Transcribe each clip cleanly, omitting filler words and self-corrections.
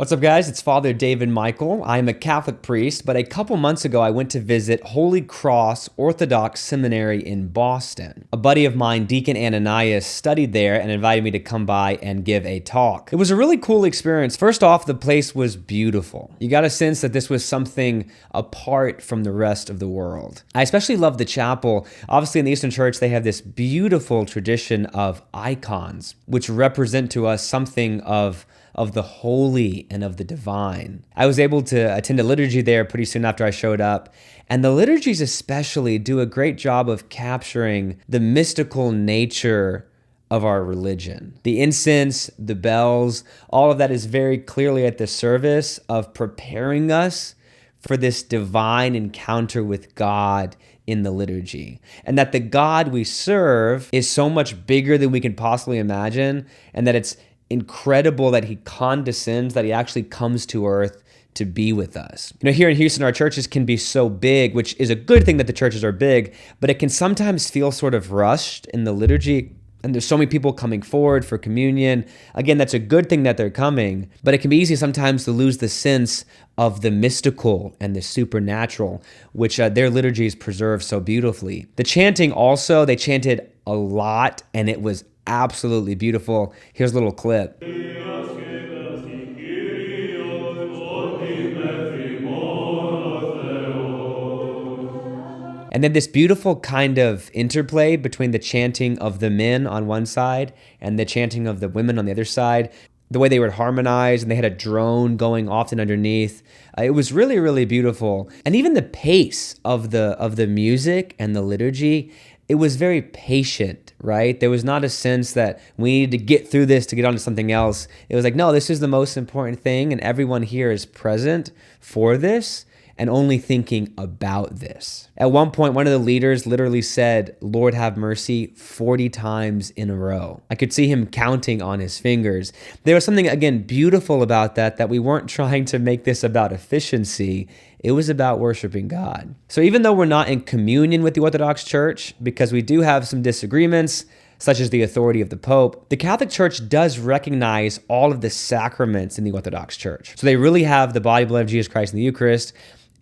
What's up, guys? It's Father David Michael. I'm a Catholic priest, but a couple months ago, I went to visit Holy Cross Orthodox Seminary in Boston. A buddy of mine, Deacon Ananias, studied there and invited me to come by and give a talk. It was a really cool experience. First off, the place was beautiful. You got a sense that this was something apart from the rest of the world. I especially loved the chapel. Obviously, in the Eastern Church, they have this beautiful tradition of icons, which represent to us something of the holy and of the divine. I was able to attend a liturgy there pretty soon after I showed up, and the liturgies especially do a great job of capturing the mystical nature of our religion. The incense, the bells, all of that is very clearly at the service of preparing us for this divine encounter with God in the liturgy. And that the God we serve is so much bigger than we can possibly imagine, and that it's incredible that he condescends, that he actually comes to earth to be with us. You know, here in Houston, our churches can be so big, which is a good thing that the churches are big, but it can sometimes feel sort of rushed in the liturgy. And there's so many people coming forward for communion. Again, that's a good thing that they're coming, but it can be easy sometimes to lose the sense of the mystical and the supernatural, which their liturgies preserve so beautifully. The chanting also, they chanted a lot, and it was absolutely beautiful. Here's a little clip. And then this beautiful kind of interplay between the chanting of the men on one side and the chanting of the women on the other side. The way they would harmonize, and they had a drone going often underneath. It was really, really beautiful. And even the pace of the music and the liturgy, it was very patient, right? There was not a sense that we needed to get through this to get on to something else. It was like, no, this is the most important thing, and everyone here is present for this and only thinking about this. At one point, one of the leaders literally said, "Lord have mercy," 40 times in a row. I could see him counting on his fingers. There was something, again, beautiful about that we weren't trying to make this about efficiency. It was about worshiping God. So even though we're not in communion with the Orthodox Church, because we do have some disagreements, such as the authority of the Pope, the Catholic Church does recognize all of the sacraments in the Orthodox Church. So they really have the body and blood of Jesus Christ in the Eucharist.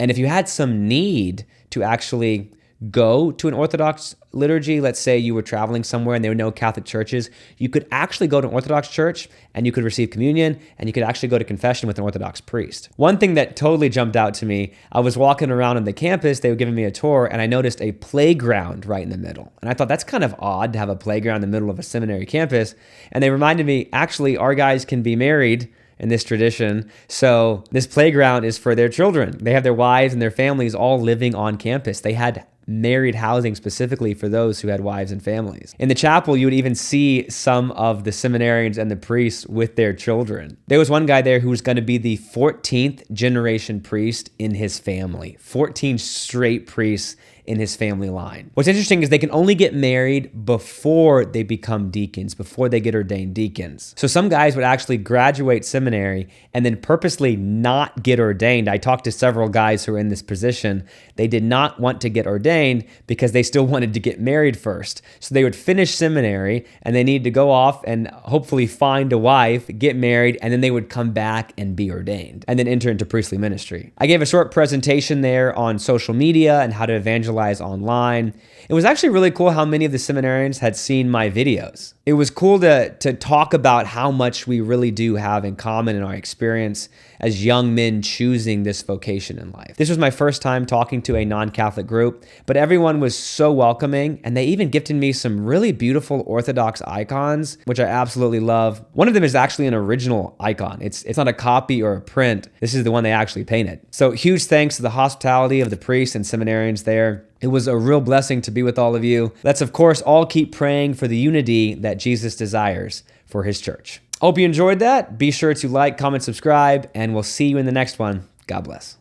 And if you had some need to actually go to an Orthodox liturgy, let's say you were traveling somewhere and there were no Catholic churches, you could actually go to an Orthodox church and you could receive communion, and you could actually go to confession with an Orthodox priest. One thing that totally jumped out to me, I was walking around on the campus, they were giving me a tour, and I noticed a playground right in the middle. And I thought, that's kind of odd to have a playground in the middle of a seminary campus. And they reminded me, actually, our guys can be married in this tradition. So this playground is for their children. They have their wives and their families all living on campus. They had married housing specifically for those who had wives and families. In the chapel, you would even see some of the seminarians and the priests with their children. There was one guy there who was going to be the 14th generation priest in his family. 14 straight priests in his family line. What's interesting is they can only get married before they become deacons, before they get ordained deacons. So some guys would actually graduate seminary and then purposely not get ordained. I talked to several guys who are in this position. They did not want to get ordained because they still wanted to get married first. So they would finish seminary and they needed to go off and hopefully find a wife, get married, and then they would come back and be ordained and then enter into priestly ministry. I gave a short presentation there on social media and how to evangelize online. It was actually really cool how many of the seminarians had seen my videos. It was cool to talk about how much we really do have in common in our experience as young men choosing this vocation in life. This was my first time talking to a non-Catholic group, but everyone was so welcoming, and they even gifted me some really beautiful Orthodox icons, which I absolutely love. One of them is actually an original icon. It's not a copy or a print. This is the one they actually painted. So huge thanks to the hospitality of the priests and seminarians there. It was a real blessing to be with all of you. Let's, of course, all keep praying for the unity that Jesus desires for his church. Hope you enjoyed that. Be sure to like, comment, subscribe, and we'll see you in the next one. God bless.